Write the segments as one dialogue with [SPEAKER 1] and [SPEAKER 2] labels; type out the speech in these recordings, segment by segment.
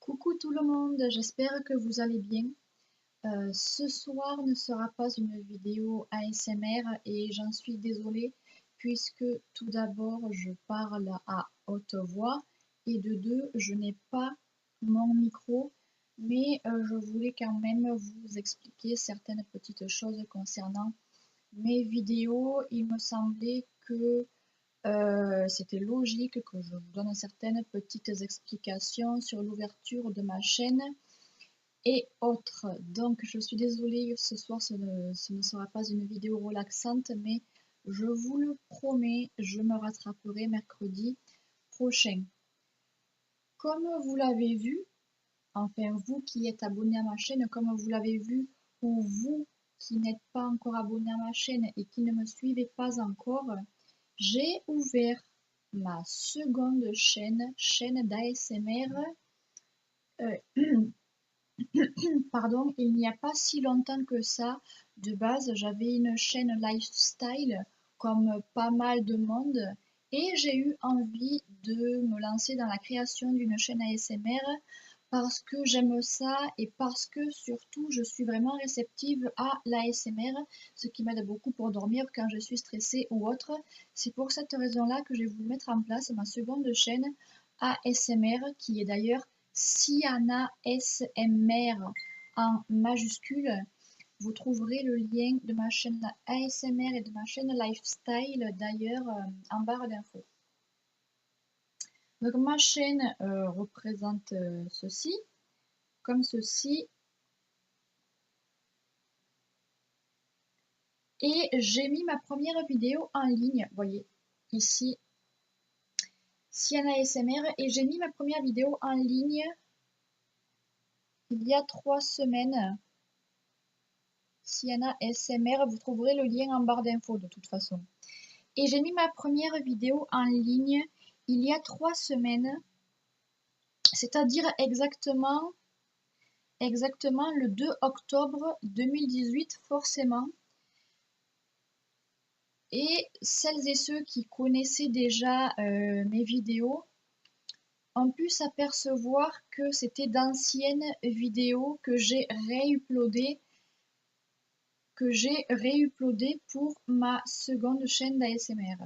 [SPEAKER 1] Coucou tout le monde, j'espère que vous allez bien. Ce soir ne sera pas une vidéo ASMR et j'en suis désolée puisque tout d'abord je parle à haute voix et de deux je n'ai pas mon micro, mais je voulais quand même vous expliquer certaines petites choses concernant mes vidéos. Il me semblait que c'était logique que je vous donne certaines petites explications sur l'ouverture de ma chaîne et autres. Donc je suis désolée, ce soir ce ne sera pas une vidéo relaxante, mais je vous le promets, je me rattraperai mercredi prochain. Comme vous l'avez vu, enfin vous qui êtes abonné à ma chaîne, comme vous l'avez vu, ou vous qui n'êtes pas encore abonné à ma chaîne et qui ne me suivez pas encore, j'ai ouvert ma seconde chaîne d'ASMR, pardon, il n'y a pas si longtemps que ça. De base, j'avais une chaîne lifestyle comme pas mal de monde et j'ai eu envie de me lancer dans la création d'une chaîne ASMR parce que j'aime ça et parce que surtout je suis vraiment réceptive à l'ASMR, ce qui m'aide beaucoup pour dormir quand je suis stressée ou autre. C'est pour cette raison-là que j'ai voulu mettre en place ma seconde chaîne ASMR qui est d'ailleurs Siana SMR en majuscule. Vous trouverez le lien de ma chaîne ASMR et de ma chaîne Lifestyle d'ailleurs en barre d'infos. Donc ma chaîne représente ceci, comme ceci. Et j'ai mis ma première vidéo en ligne, vous voyez, ici, Siana ASMR, et j'ai mis ma première vidéo en ligne il y a 3 semaines. Siana ASMR, vous trouverez le lien en barre d'infos de toute façon. Et j'ai mis ma première vidéo en ligne il y a 3 semaines, c'est-à-dire exactement le 2 octobre 2018 forcément. Et celles et ceux qui connaissaient déjà mes vidéos ont pu s'apercevoir que c'était d'anciennes vidéos que j'ai réuploadées pour ma seconde chaîne d'ASMR.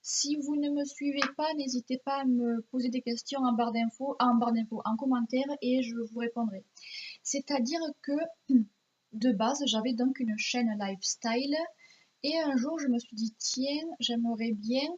[SPEAKER 1] Si vous ne me suivez pas, n'hésitez pas à me poser des questions en barre d'infos, en commentaire, et je vous répondrai. C'est-à-dire que de base, j'avais donc une chaîne lifestyle et un jour je me suis dit tiens, j'aimerais bien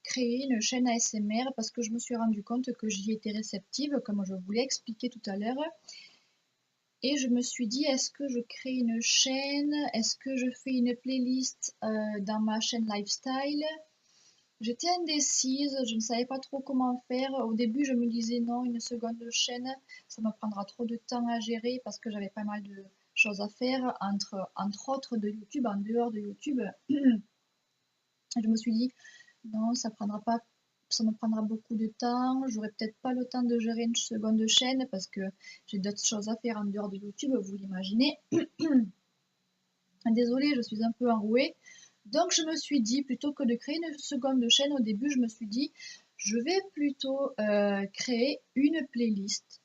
[SPEAKER 1] créer une chaîne ASMR parce que je me suis rendu compte que j'y étais réceptive, comme je vous l'ai expliqué tout à l'heure. Et je me suis dit, est-ce que je crée une chaîne? Est-ce que je fais une playlist dans ma chaîne lifestyle? J'étais indécise, je ne savais pas trop comment faire. Au début, je me disais non, une seconde chaîne, ça me prendra trop de temps à gérer parce que j'avais pas mal de choses à faire, entre autres de YouTube, en dehors de YouTube. Je me suis dit, non, ça me prendra beaucoup de temps, j'aurai peut-être pas le temps de gérer une seconde chaîne parce que j'ai d'autres choses à faire en dehors de YouTube, vous l'imaginez. Désolée, je suis un peu enrouée. Donc je me suis dit, plutôt que de créer une seconde chaîne, au début je me suis dit, je vais plutôt créer une playlist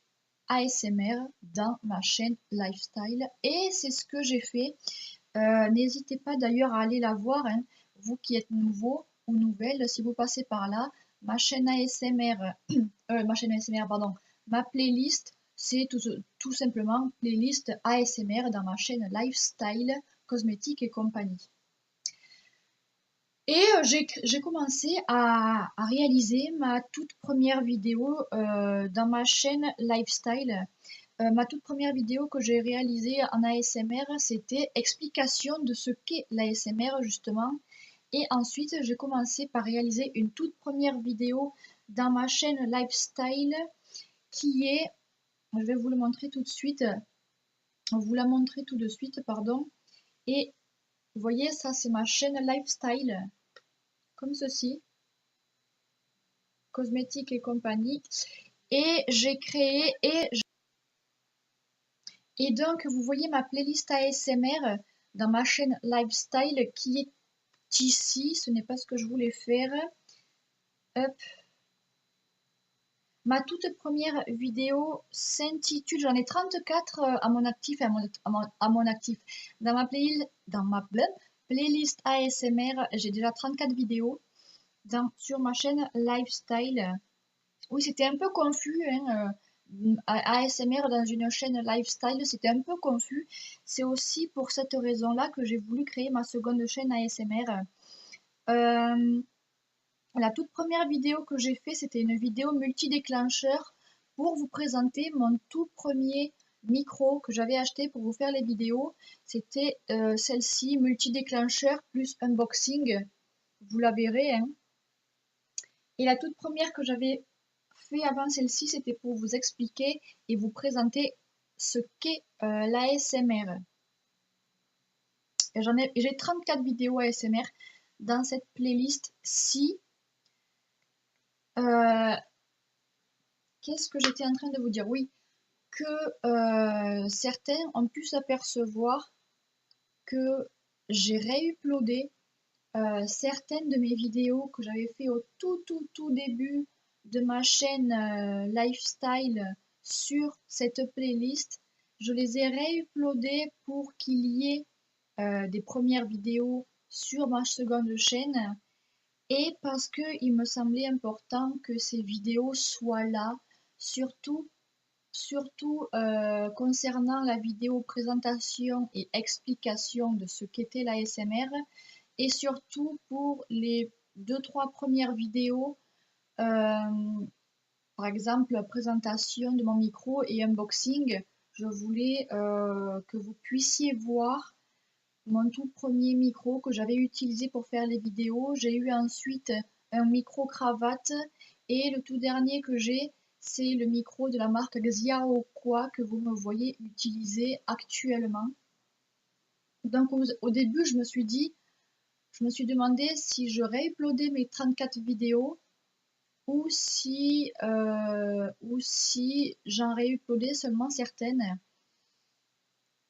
[SPEAKER 1] ASMR dans ma chaîne Lifestyle. Et c'est ce que j'ai fait. N'hésitez pas d'ailleurs à aller la voir, hein, vous qui êtes nouveau ou nouvelle, si vous passez par là, ma chaîne ASMR, pardon, ma playlist, c'est tout simplement playlist ASMR dans ma chaîne Lifestyle, cosmétiques et compagnie. Et j'ai commencé à réaliser ma toute première vidéo dans ma chaîne Lifestyle. Ma toute première vidéo que j'ai réalisée en ASMR, c'était explication de ce qu'est l'ASMR justement. Et ensuite, j'ai commencé par réaliser une toute première vidéo dans ma chaîne Lifestyle qui est, je vais vous le montrer tout de suite, vous la montrer tout de suite, pardon. Et vous voyez, ça c'est ma chaîne Lifestyle, comme ceci, cosmétiques et compagnie. Et j'ai créé et donc vous voyez ma playlist ASMR dans ma chaîne Lifestyle qui est ici. Ce n'est pas ce que je voulais faire. Hop. Ma toute première vidéo s'intitule, j'en ai 34 à mon actif, à mon actif. Dans ma playlist ASMR, j'ai déjà 34 vidéos sur ma chaîne Lifestyle. Oui, c'était un peu confus, hein, ASMR dans une chaîne Lifestyle, c'était un peu confus. C'est aussi pour cette raison-là que j'ai voulu créer ma seconde chaîne ASMR. Euh, la toute première vidéo que j'ai fait, c'était une vidéo multi-déclencheur pour vous présenter mon tout premier micro que j'avais acheté pour vous faire les vidéos. C'était celle-ci, multi-déclencheur plus unboxing. Vous la verrez, hein. Et la toute première que j'avais fait avant celle-ci, c'était pour vous expliquer et vous présenter ce qu'est l'ASMR. J'ai 34 vidéos ASMR dans cette playlist-ci. Qu'est-ce que j'étais en train de vous dire? Oui, que certains ont pu s'apercevoir que j'ai réuploadé certaines de mes vidéos que j'avais fait au tout début de ma chaîne Lifestyle sur cette playlist. Je les ai réuploadées pour qu'il y ait des premières vidéos sur ma seconde chaîne et parce qu'il me semblait important que ces vidéos soient là, surtout concernant la vidéo présentation et explication de ce qu'était l'ASMR et surtout pour les 2-3 premières vidéos, par exemple présentation de mon micro et unboxing, je voulais que vous puissiez voir mon tout premier micro que j'avais utilisé pour faire les vidéos. J'ai eu ensuite un micro cravate et le tout dernier que j'ai, c'est le micro de la marque Xiaoqua que vous me voyez utiliser actuellement. Donc au début, je me suis demandé si je réuploadais mes 34 vidéos ou si j'en réuploadais seulement certaines.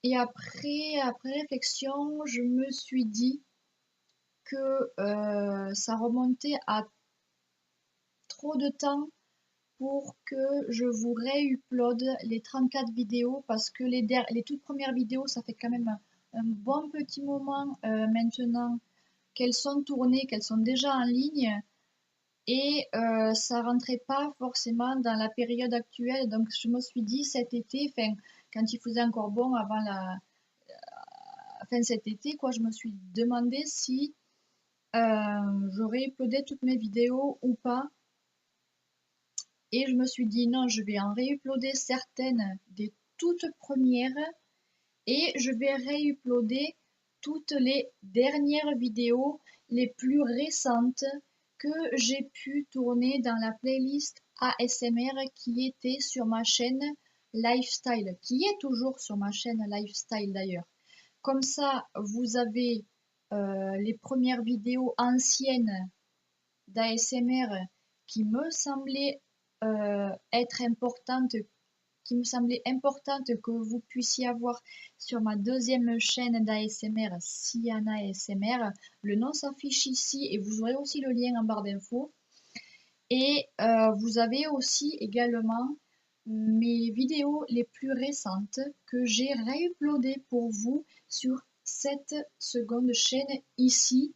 [SPEAKER 1] Et après réflexion, je me suis dit que ça remontait à trop de temps pour que je vous réupload les 34 vidéos parce que les toutes premières vidéos, ça fait quand même un bon petit moment maintenant qu'elles sont tournées, qu'elles sont déjà en ligne et ça rentrait pas forcément dans la période actuelle. Donc je me suis dit cet été, enfin quand il faisait encore bon avant fin cet été, quoi, je me suis demandé si j'aurais uploadé toutes mes vidéos ou pas. Et je me suis dit non, je vais en réuploader certaines des toutes premières et je vais réuploader toutes les dernières vidéos les plus récentes que j'ai pu tourner dans la playlist ASMR qui était sur ma chaîne Lifestyle, qui est toujours sur ma chaîne Lifestyle d'ailleurs. Comme ça, vous avez les premières vidéos anciennes d'ASMR qui me semblaient être importantes, qui me semblait importante que vous puissiez avoir sur ma deuxième chaîne d'ASMR, Siana ASMR. Le nom s'affiche ici et vous aurez aussi le lien en barre d'infos. Et vous avez aussi également mes vidéos les plus récentes que j'ai réuploadées pour vous sur cette seconde chaîne ici.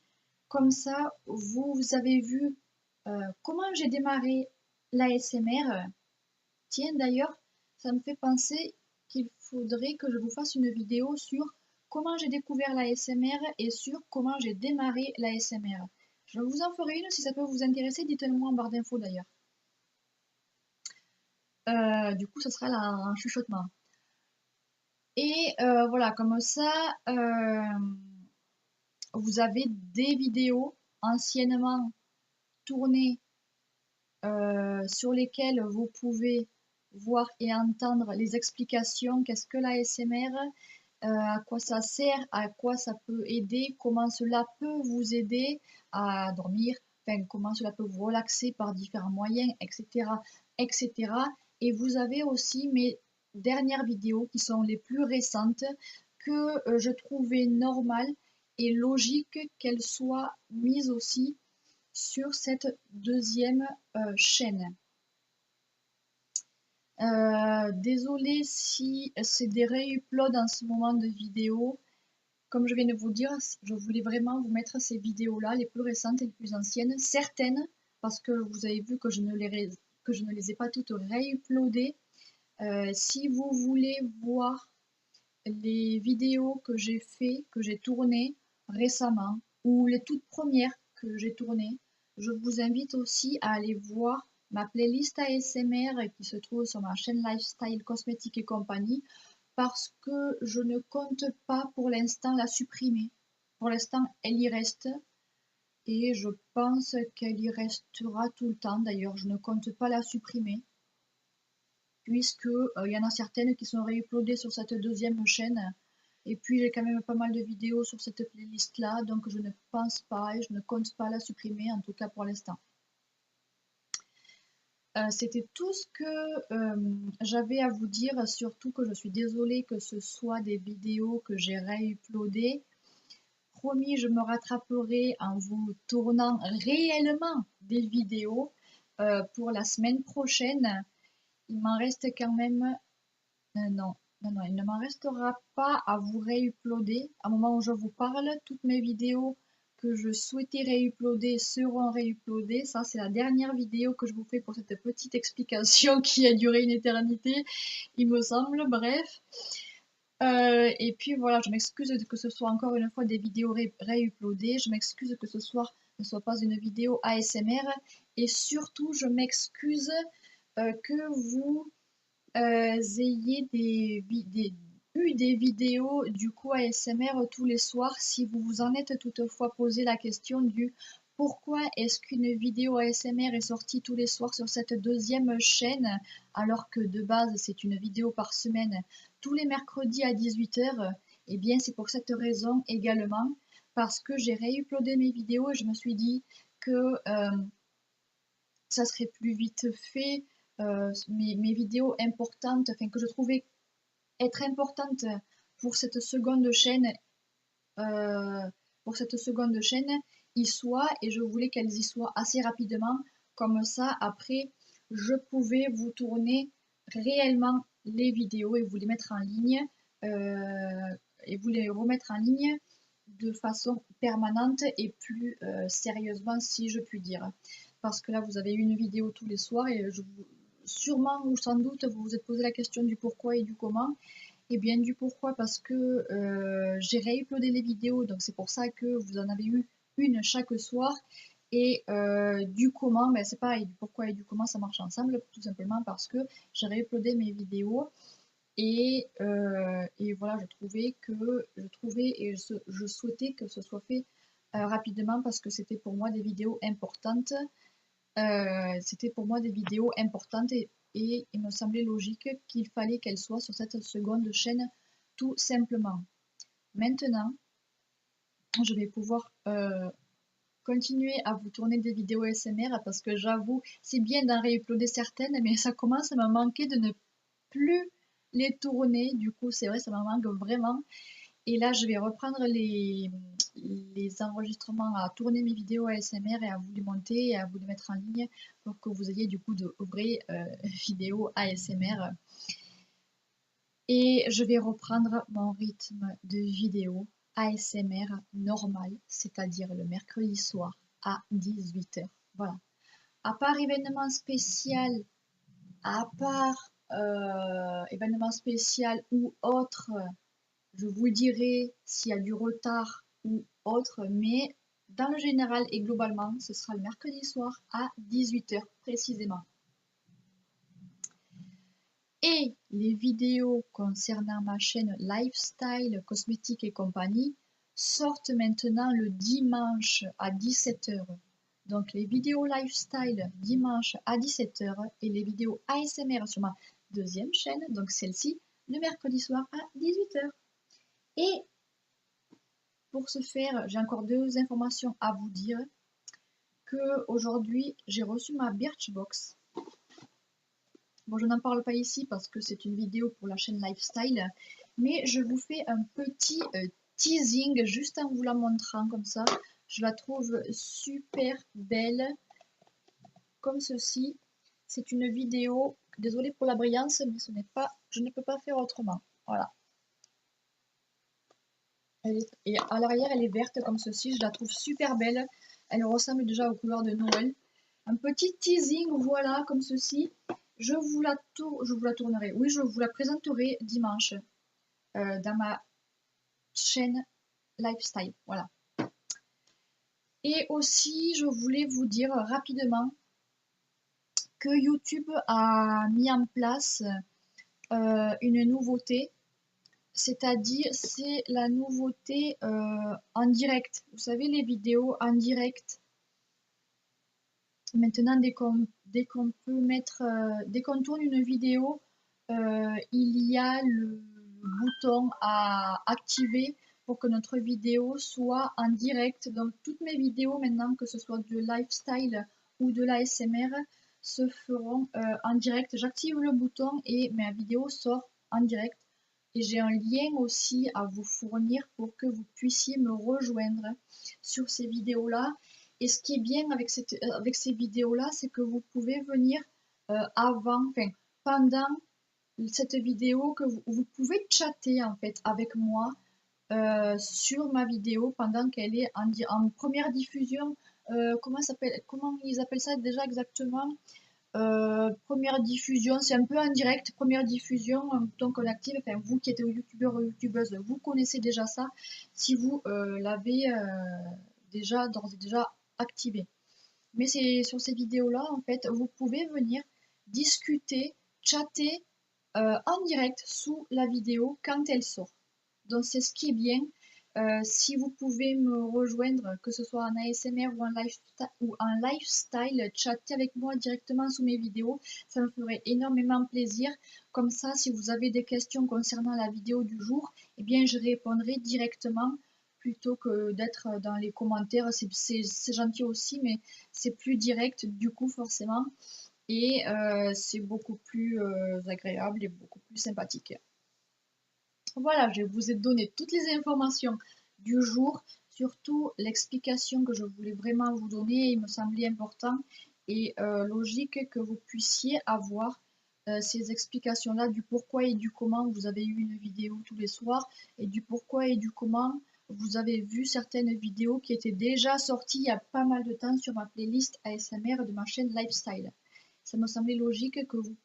[SPEAKER 1] Comme ça, vous avez vu comment j'ai démarré l'ASMR. Tiens, d'ailleurs, ça me fait penser qu'il faudrait que je vous fasse une vidéo sur comment j'ai découvert l'ASMR et sur comment j'ai démarré l'ASMR. Je vous en ferai une si ça peut vous intéresser, dites-le moi en barre d'infos d'ailleurs. Du coup, ça sera là un chuchotement. Et voilà, comme ça, vous avez des vidéos anciennement tournées sur lesquelles vous pouvez voir et entendre les explications, qu'est-ce que l'ASMR, à quoi ça sert, à quoi ça peut aider, comment cela peut vous aider à dormir, enfin, comment cela peut vous relaxer par différents moyens, etc., etc. Et vous avez aussi mes dernières vidéos qui sont les plus récentes que je trouvais normal et logique qu'elles soient mises aussi sur cette deuxième chaîne. Désolée si c'est des re-uploads en ce moment de vidéos. Comme je viens de vous dire, je voulais vraiment vous mettre ces vidéos-là, les plus récentes et les plus anciennes, certaines, parce que vous avez vu que je ne les ai pas toutes re-uploadées. Si vous voulez voir les vidéos que j'ai tournées récemment, ou les toutes premières que j'ai tournées, je vous invite aussi à aller voir ma playlist ASMR qui se trouve sur ma chaîne Lifestyle Cosmétique et compagnie, parce que je ne compte pas pour l'instant la supprimer. Pour l'instant, elle y reste et je pense qu'elle y restera tout le temps. D'ailleurs, je ne compte pas la supprimer puisque il y en a certaines qui sont réuploadées sur cette deuxième chaîne. Et puis j'ai quand même pas mal de vidéos sur cette playlist là, donc je ne pense pas et je ne compte pas la supprimer, en tout cas pour l'instant. C'était tout ce que j'avais à vous dire, surtout que je suis désolée que ce soit des vidéos que j'ai réuploadées. Promis, je me rattraperai en vous tournant réellement des vidéos pour la semaine prochaine. Il m'en reste quand même... non, non, il ne m'en restera pas à vous réuploader. À un moment où je vous parle, toutes mes vidéos que je souhaitais réuploader seront réuploadées. Ça, c'est la dernière vidéo que je vous fais pour cette petite explication qui a duré une éternité, il me semble. Bref. Et puis voilà, je m'excuse que ce soit encore une fois des vidéos réuploadées. Je m'excuse que ce soir ne soit pas une vidéo ASMR. Et surtout, je m'excuse que vous ayez eu des vidéos du coup ASMR tous les soirs, si vous vous en êtes toutefois posé la question du pourquoi est-ce qu'une vidéo ASMR est sortie tous les soirs sur cette deuxième chaîne alors que de base c'est une vidéo par semaine tous les mercredis à 18h. Eh bien c'est pour cette raison également, parce que j'ai réuploadé mes vidéos et je me suis dit que ça serait plus vite fait. Mes vidéos importantes, enfin que je trouvais être importantes pour cette seconde chaîne, euh, y soient, et je voulais qu'elles y soient assez rapidement. Comme ça, après, je pouvais vous tourner réellement les vidéos et vous les mettre en ligne, et vous les remettre en ligne de façon permanente et plus sérieusement, si je puis dire. Parce que là, vous avez une vidéo tous les soirs et sûrement ou sans doute, vous vous êtes posé la question du pourquoi et du comment. Et bien du pourquoi, parce que j'ai réuploadé les vidéos, donc c'est pour ça que vous en avez eu une chaque soir. Et du comment, ben c'est pareil, du pourquoi et du comment ça marche ensemble, tout simplement parce que j'ai réuploadé mes vidéos. Et voilà, je trouvais et je souhaitais que ce soit fait rapidement, parce que c'était pour moi des vidéos importantes. C'était pour moi des vidéos importantes et il me semblait logique qu'il fallait qu'elles soient sur cette seconde chaîne, tout simplement. Maintenant, je vais pouvoir continuer à vous tourner des vidéos ASMR, parce que j'avoue, c'est bien d'en réuploader certaines, mais ça commence à me manquer de ne plus les tourner. Du coup, c'est vrai, ça me manque vraiment. Et là, je vais reprendre les enregistrements, à tourner mes vidéos ASMR et à vous les monter et à vous les mettre en ligne pour que vous ayez du coup de vraies vidéos ASMR. Et je vais reprendre mon rythme de vidéo ASMR normal, c'est-à-dire le mercredi soir à 18h. Voilà. À part événement spécial, à part événement spécial ou autre, je vous dirai s'il y a du retard ou autre, mais dans le général et globalement, ce sera le mercredi soir à 18h précisément. Et les vidéos concernant ma chaîne Lifestyle Cosmétique et compagnie sortent maintenant le dimanche à 17h. Donc les vidéos Lifestyle dimanche à 17h et les vidéos ASMR sur ma deuxième chaîne, donc celle-ci, le mercredi soir à 18h. Et pour ce faire, j'ai encore deux informations à vous dire. Que aujourd'hui, j'ai reçu ma Birchbox. Bon, je n'en parle pas ici parce que c'est une vidéo pour la chaîne Lifestyle, mais je vous fais un petit teasing juste en vous la montrant comme ça. Je la trouve super belle, comme ceci. C'est une vidéo désolée pour la brillance, mais ce n'est pas, je ne peux pas faire autrement. Voilà. Et à l'arrière, elle est verte comme ceci. Je la trouve super belle. Elle ressemble déjà aux couleurs de Noël. Un petit teasing, voilà, comme ceci. Je vous la tournerai. Oui, je vous la présenterai dimanche dans ma chaîne Lifestyle. Voilà. Et aussi, je voulais vous dire rapidement que YouTube a mis en place une nouveauté, c'est-à-dire c'est la nouveauté en direct. Vous savez, les vidéos en direct. Maintenant, dès qu'on peut mettre, dès qu'on tourne une vidéo, il y a le bouton à activer pour que notre vidéo soit en direct. Donc toutes mes vidéos maintenant, que ce soit de lifestyle ou de l'ASMR, se feront en direct. J'active le bouton et ma vidéo sort en direct. Et j'ai un lien aussi à vous fournir pour que vous puissiez me rejoindre sur ces vidéos-là. Et ce qui est bien avec ces vidéos-là, c'est que vous pouvez venir pendant cette vidéo, que vous pouvez chatter en fait avec moi sur ma vidéo pendant qu'elle est en première diffusion. Comment ils appellent ça déjà exactement? Première diffusion, c'est un peu en direct. Première diffusion, un bouton qu'on active. Enfin, vous qui êtes youtubeur ou youtubeuse, vous connaissez déjà ça si vous l'avez d'ores et déjà activé. Mais c'est sur ces vidéos-là, en fait, vous pouvez venir discuter, chatter en direct sous la vidéo quand elle sort. Donc c'est ce qui est bien. Si vous pouvez me rejoindre, que ce soit en ASMR ou en lifestyle, chatter avec moi directement sous mes vidéos, ça me ferait énormément plaisir. Comme ça, si vous avez des questions concernant la vidéo du jour, eh bien je répondrai directement plutôt que d'être dans les commentaires. C'est gentil aussi, mais c'est plus direct du coup forcément. Et c'est beaucoup plus agréable et beaucoup plus sympathique. Voilà, je vous ai donné toutes les informations du jour, surtout l'explication que je voulais vraiment vous donner. Il me semblait important et logique que vous puissiez avoir ces explications-là du pourquoi et du comment vous avez eu une vidéo tous les soirs et du pourquoi et du comment vous avez vu certaines vidéos qui étaient déjà sorties il y a pas mal de temps sur ma playlist ASMR de ma chaîne Lifestyle. Ça me semblait logique que vous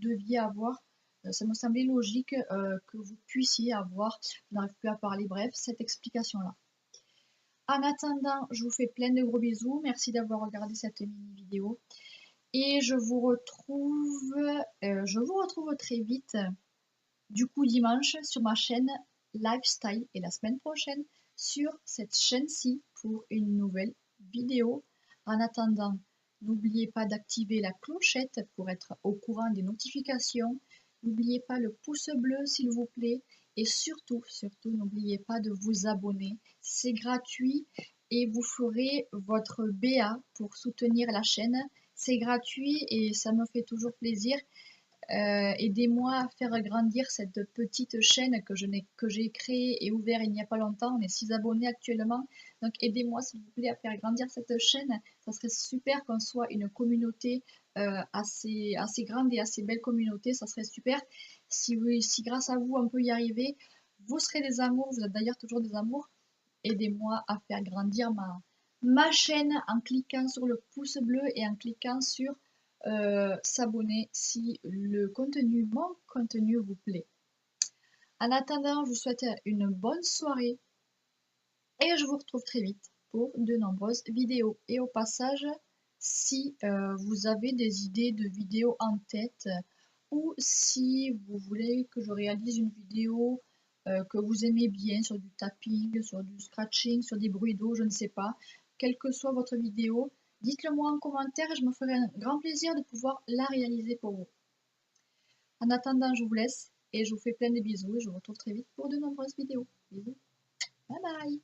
[SPEAKER 1] deviez avoir ça me semblait logique que vous puissiez avoir, je n'arrive plus à parler, bref, cette explication-là. En attendant, je vous fais plein de gros bisous. Merci d'avoir regardé cette mini vidéo. Et je vous retrouve très vite, du coup dimanche, sur ma chaîne Lifestyle et la semaine prochaine sur cette chaîne-ci pour une nouvelle vidéo. En attendant, n'oubliez pas d'activer la clochette pour être au courant des notifications. N'oubliez pas le pouce bleu s'il vous plaît. Et surtout, n'oubliez pas de vous abonner. C'est gratuit et vous ferez votre BA pour soutenir la chaîne. C'est gratuit et ça me fait toujours plaisir. Aidez-moi à faire grandir cette petite chaîne que j'ai créée et ouverte il n'y a pas longtemps. On est 6 abonnés actuellement. Donc aidez-moi s'il vous plaît à faire grandir cette chaîne. Ça serait super qu'on soit une communauté assez grande et assez belle communauté. Ça serait super. Si grâce à vous on peut y arriver, vous serez des amours. Vous êtes d'ailleurs toujours des amours. Aidez-moi à faire grandir ma chaîne en cliquant sur le pouce bleu et en cliquant sur s'abonner si mon contenu vous plaît. En attendant, je vous souhaite une bonne soirée et je vous retrouve très vite pour de nombreuses vidéos. Et au passage, si vous avez des idées de vidéos en tête ou si vous voulez que je réalise une vidéo que vous aimez bien sur du tapping, sur du scratching, sur des bruits d'eau, je ne sais pas, quelle que soit votre vidéo, dites-le moi en commentaire et je me ferai un grand plaisir de pouvoir la réaliser pour vous. En attendant, je vous laisse et je vous fais plein de bisous et je vous retrouve très vite pour de nombreuses vidéos. Bisous. Bye bye.